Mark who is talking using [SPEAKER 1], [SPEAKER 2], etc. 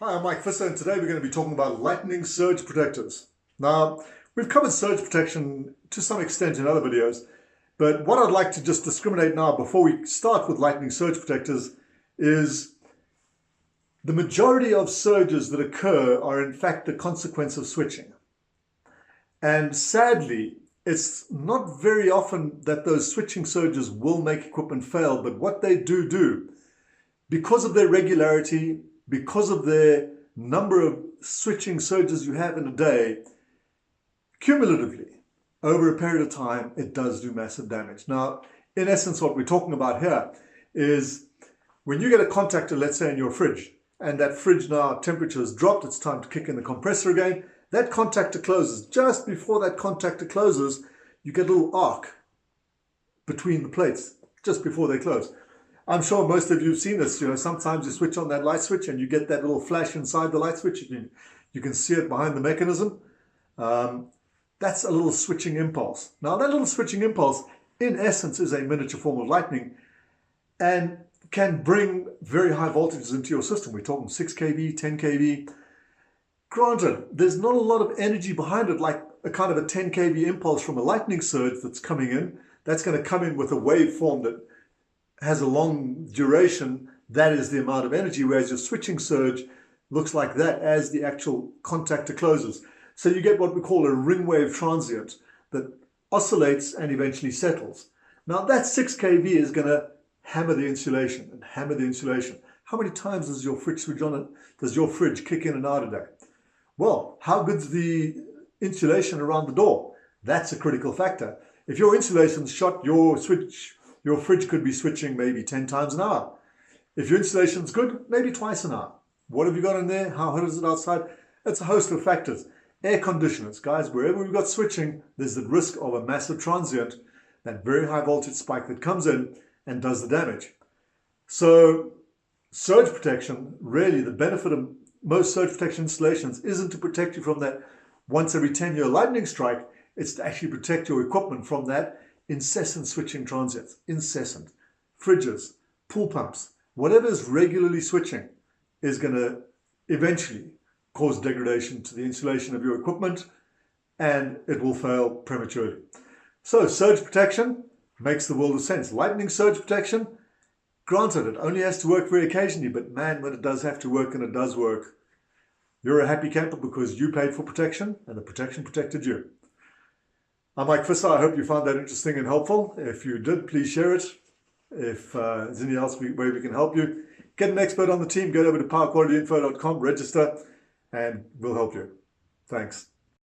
[SPEAKER 1] Hi, I'm Mike Visser, and today we're going to be talking about lightning surge protectors. Now, we've covered surge protection to some extent in other videos, but what I'd like to just discriminate now before we start with lightning surge protectors is the majority of surges that occur are in fact the consequence of switching. And sadly, it's not very often that those switching surges will make equipment fail, but what they do, because of their regularity, because of the number of switching surges you have in a day, cumulatively, over a period of time, it does do massive damage. Now, in essence, what we're talking about here is when you get a contactor, let's say in your fridge, and that fridge now temperature has dropped, it's time to kick in the compressor again, that contactor closes. Just before that contactor closes, you get a little arc between the plates, just before they close. I'm sure most of you have seen this. Sometimes you switch on that light switch and you get that little flash inside the light switch. You can see it behind the mechanism. That's a little switching impulse. Now, that little switching impulse, in essence, is a miniature form of lightning and can bring very high voltages into your system. We're talking 6 kV, 10 kV. Granted, there's not a lot of energy behind it, like a kind of a 10 kV impulse from a lightning surge that's coming in. That's going to come in with a waveform that has a long duration. That is the amount of energy, whereas your switching surge looks like that as the actual contactor closes. So you get what we call a ring wave transient that oscillates and eventually settles. Now that 6 kV is going to hammer the insulation and hammer the insulation. How many times does your fridge switch on it? Does your fridge kick in and out a day? Well, how good's the insulation around the door? That's a critical factor. If your insulation's shot, your fridge could be switching maybe 10 times an hour. If your insulation's good, maybe twice an hour. What have you got in there? How hot is it outside? It's a host of factors. Air conditioners, guys, wherever we've got switching, there's the risk of a massive transient, that very high voltage spike that comes in and does the damage. So surge protection, really the benefit of most surge protection installations isn't to protect you from that once every 10-year lightning strike. It's to actually protect your equipment from that incessant switching transients. Incessant. Fridges, pool pumps, whatever is regularly switching is going to eventually cause degradation to the insulation of your equipment, and it will fail prematurely. So surge protection makes the world of sense. Lightning surge protection, granted, it only has to work very occasionally, but man, when it does have to work, and it does work, you're a happy camper because you paid for protection and the protection protected you. I'm Mike Visser. I hope you found that interesting and helpful. If you did, please share it. If there's anything else way we can help you, get an expert on the team. Go over to powerqualityinfo.com, register, and we'll help you. Thanks.